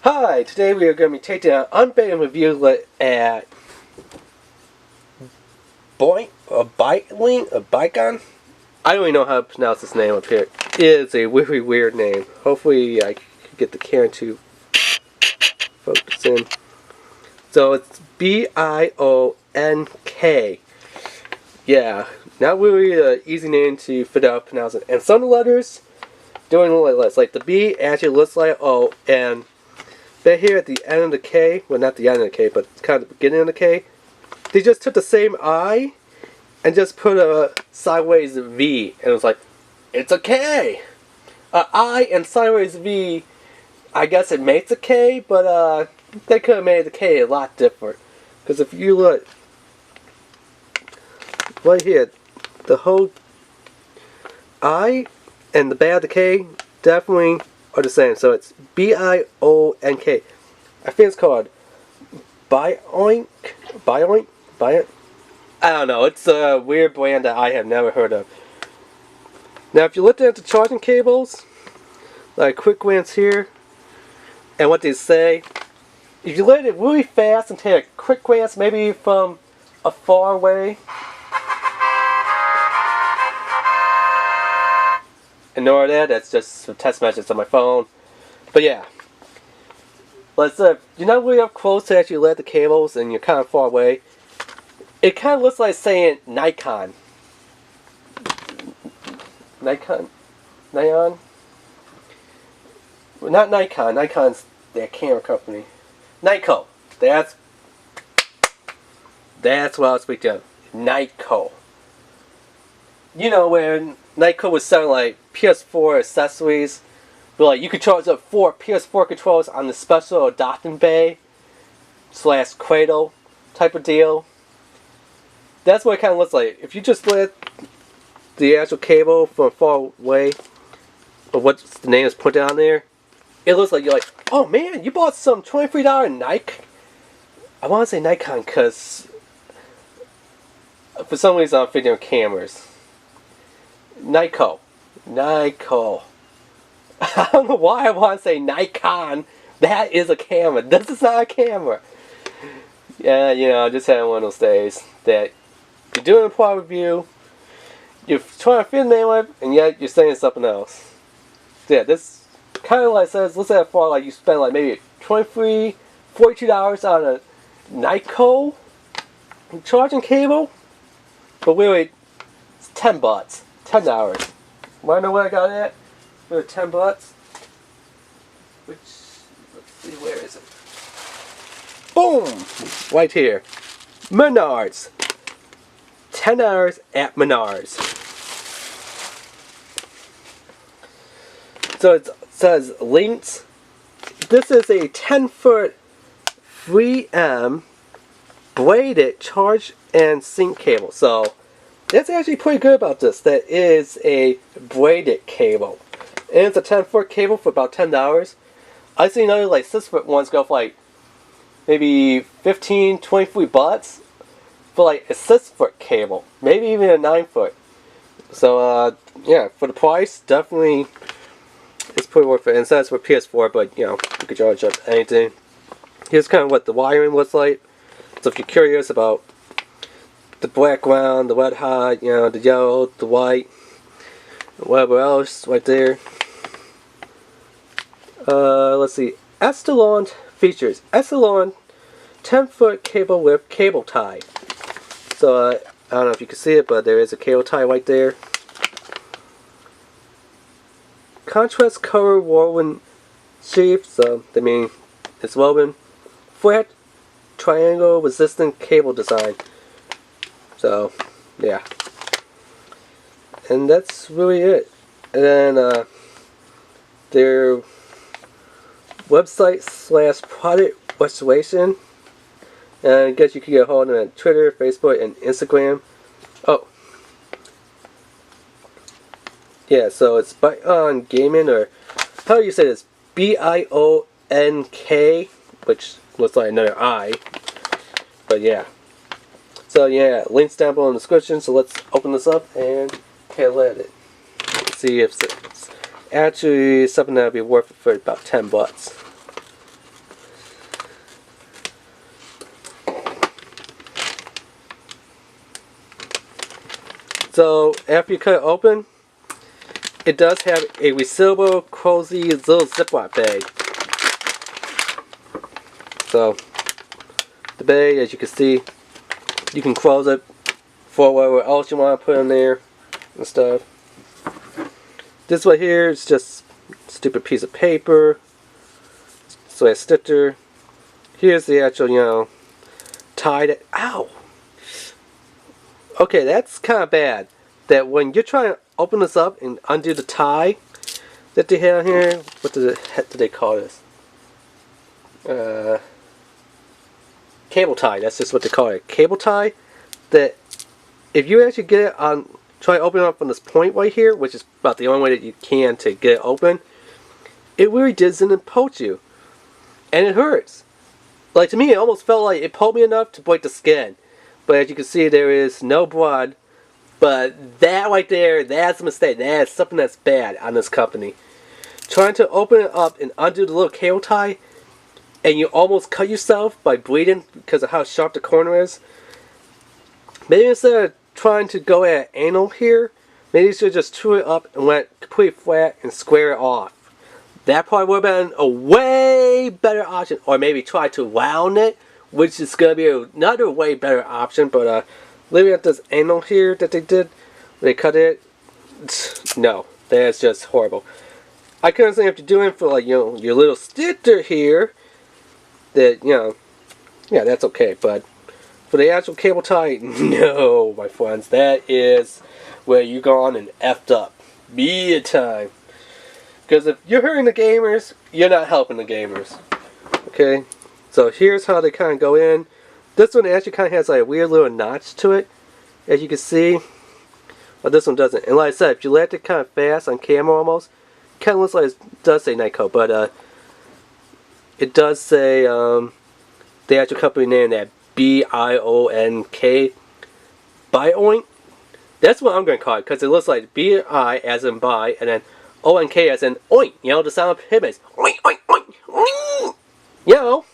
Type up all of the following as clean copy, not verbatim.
Hi, today we are going to be taking an unbound review look at BiONiK. I don't even know how to pronounce this name up here. It is a very weird name. Hopefully I can get the camera to focus in. So it's BiONK. Yeah, not really an easy name to figure out pronounce it. And some of the letters don't look like this. Like the B actually looks like O, and right here at the end of the K, well not the end of the K, but kind of the beginning of the K, they just took the same I and just put a sideways V, and it was like, it's a K! I and sideways V, I guess it makes a K, but they could have made the K a lot different. Because if you look right here, the whole I and the back of the K definitely are the same. So it's BiONK. I think it's called BiONiK. I don't know. It's a weird brand that I have never heard of. Now, if you look at the charging cables, like quick glance here, and what they say, if you let it really fast and take a quick glance, maybe from a far away, ignore that. That's just some text messages on my phone. But yeah, let's you're not really up close to actually let the cables, and you're kind of far away. It kind of looks like saying Nikon. Nikon? Well, not Nikon. Nikon's their camera company. Nikon. That's what I was speaking of. Nikon. You know, when Nikon was selling like PS4 accessories, but like you could charge up 4 PS4 controllers on the special adoption bay / cradle type of deal. That's what it kind of looks like. If you just let the actual cable from far away, or what the name is put down there, it looks like you're like, oh man, you bought some $23 Nike. I want to say Nikon because for some reason I'm thinking of cameras. Nikon. I don't know why I want to say Nikon. That is a camera. This is not a camera. Yeah, you know, just having one of those days that you're doing a product review, you're trying to fit the name of it, and yet you're saying something else. Yeah, this kind of like says, let's say for like you spend like maybe $23, $42 on a Nikon charging cable, but really, it's $10. $10. Wanna know where I got it at? For $10? Which, let's see, where is it? Boom! Right here. Menards. $10 at Menards. So it says LYNX. This is a 10-foot 3M braided charge and sync cable. So that's actually pretty good about this. That is a braided cable. And it's a 10-foot cable for about $10. I've seen other like 6-foot ones go for like maybe $15, $23 for like a 6-foot cable. Maybe even a 9-foot. So yeah, for the price, definitely it's pretty worth it. And it says for PS4, but you know, you could charge up anything. Here's kind of what the wiring looks like. So if you're curious about the black ground, the red hot, you know, the yellow, the white, whatever else right there. Let's see. Estalon features Estalon 10-foot cable with cable tie. So I don't know if you can see it, but there is a cable tie right there. Contrast color woven sheath, so they mean it's woven. Flat triangle resistant cable design. So yeah, and that's really it. And then their website / product restoration, and I guess you can get a hold of them on Twitter, Facebook, and Instagram. Oh yeah, so it's BiONGaming, or how do you say this? BiONK, which looks like another I, but yeah. So yeah, links down below in the description. So let's open this up and take a look at it. See if it's actually something that would be worth it for about $10. So after you cut it open, it does have a resealable, cozy little Ziploc bag. So the bag, as you can see, you can close it for whatever else you want to put in there and stuff. This one here is just a stupid piece of paper. So a sticker. Here's the actual, you know, tie that. Ow! Okay, that's kind of bad. That when you're trying to open this up and undo the tie that they have here, what the heck do they call this? Cable tie. That's just what they call it. Cable tie. That if you actually get it on, try to open it up on this point right here, which is about the only way that you can to get it open, it really doesn't poke you. And it hurts. Like, to me, it almost felt like it poked me enough to break the skin. But as you can see, there is no blood. But that right there, that's a mistake. That is something that's bad on this company. Trying to open it up and undo the little cable tie, and you almost cut yourself by bleeding because of how sharp the corner is. Maybe instead of trying to go at an angle here, maybe you should just chew it up and let it completely flat and square it off. That probably would have been a way better option. Or maybe try to round it, which is going to be another way better option. But living at this angle here that they did, they cut it, no, that's just horrible. I couldn't say if you're doing for, like, you know, your little sticker here, that, you know, yeah, that's okay. But for the actual cable tie, no, my friends, that is where you gone and effed up. Big time. Because if you're hurting the gamers, you're not helping the gamers. Okay? So here's how they kind of go in. This one actually kind of has like a weird little notch to it, as you can see. But this one doesn't. And like I said, if you let it kind of fast on camera almost, it kind of looks like it does say Nyko. But it does say the actual company name, that BiONK. BiONK. That's what I'm going to call it, because it looks like B-I as in buy, and then O-N-K as in oink, you know, the sound of him is oink, oink, oink, oink. You know,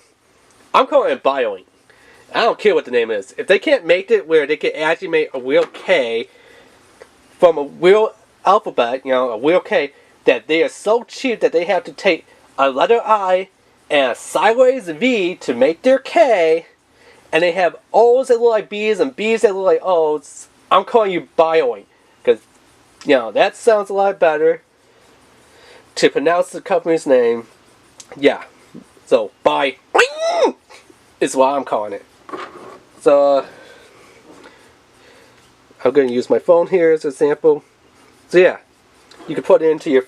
I'm calling it BiONK. I don't care what the name is. If they can't make it where they can actually make a real K from a real alphabet, you know, a real K, that they are so cheap that they have to take a letter I and a sideways V to make their K, and they have O's that look like B's and B's that look like O's, I'm calling you BiONK. Because, you know, that sounds a lot better to pronounce the company's name. Yeah. So, BiONK is what I'm calling it. So, I'm going to use my phone here as an example. So, yeah. You can put it into your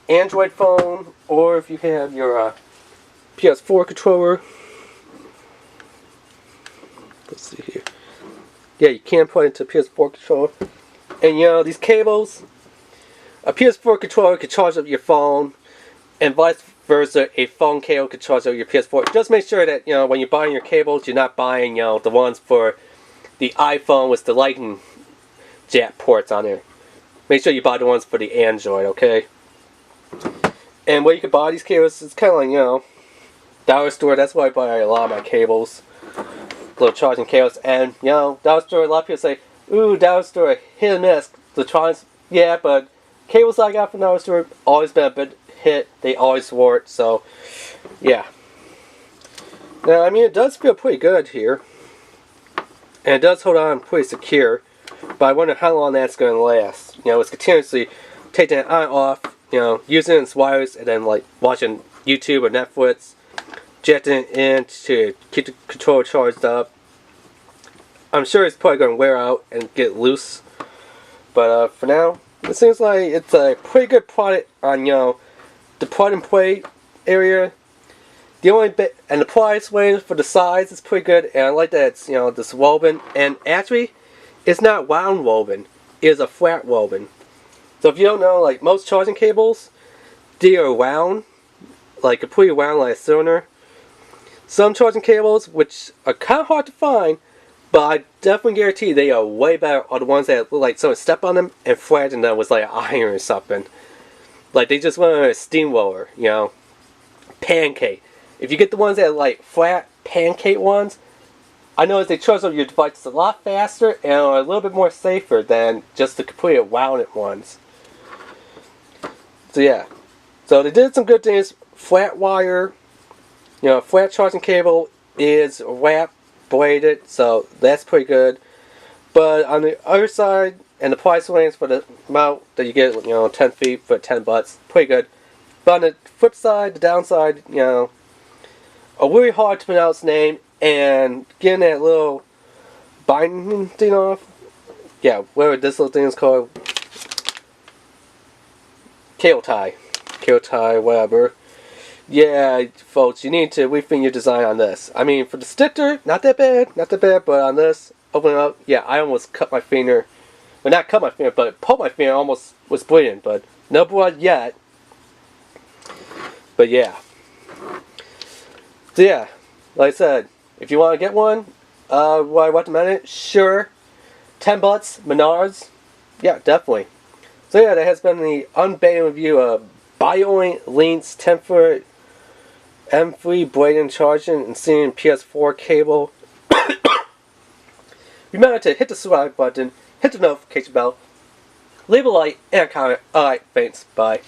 Android phone, or if you have your PS4 controller. Let's see here. Yeah, you can put it into a PS4 controller. And, you know, these cables, a PS4 controller can charge up your phone, and vice versa, a phone cable can charge up your PS4. Just make sure that, you know, when you're buying your cables, you're not buying, you know, the ones for the iPhone with the lightning jack ports on there. Make sure you buy the ones for the Android, okay? And where you can buy these cables, it's kind of like, you know, dollar store. That's why I buy a lot of my cables. Little charging cables. And, you know, dollar store, a lot of people say, ooh, dollar store, hit and miss. The charge, yeah, but cables I got from dollar store always been a bit hit. They always work, so, yeah. Now, I mean, it does feel pretty good here. And it does hold on pretty secure. But I wonder how long that's going to last. You know, it's continuously taking it on and off, you know, using its wires, and then, like, watching YouTube or Netflix, jetting it in to keep the controller charged up. I'm sure it's probably going to wear out and get loose. But for now, it seems like it's a pretty good product on, you know, the plug and play area. The only bit, and the price range for the size is pretty good, and I like that it's, you know, this woven, and actually, it's not round woven, it's a flat woven. So if you don't know, like most charging cables, they are round, like completely round like a cylinder. Some charging cables, which are kind of hard to find, but I definitely guarantee they are way better, are the ones that look like someone stepped on them and flattened them with like an iron or something. Like they just went on a steamroller, you know, pancake. If you get the ones that are like flat pancake ones, I noticed they charge up your devices a lot faster and are a little bit more safer than just the completely wound ones. So yeah, so they did some good things. Flat wire, flat charging cable is wrap braided, so that's pretty good. But on the other side, and the price range for the amount that you get, 10 feet for $10, pretty good. But on the flip side, the downside, a really hard to pronounce name, and getting that little binding thing off. Yeah, whatever this little thing is called. Cable tie, whatever. Yeah, folks, you need to rethink your design on this. I mean, for the sticker, not that bad, but on this, opening up, yeah, I almost cut my finger. Well, not cut my finger, but pulled my finger, almost was bleeding, but no blood yet. But yeah. So yeah, like I said, if you want to get one, would I recommend it? Sure. $10, Menards. Yeah, definitely. So yeah, that has been the unbagging review of BiONiK LYNX 10-foot M3 braided charging and seeing PS4 cable. Remember to hit the subscribe button, hit the notification bell, leave a like and a comment. Alright, thanks, bye.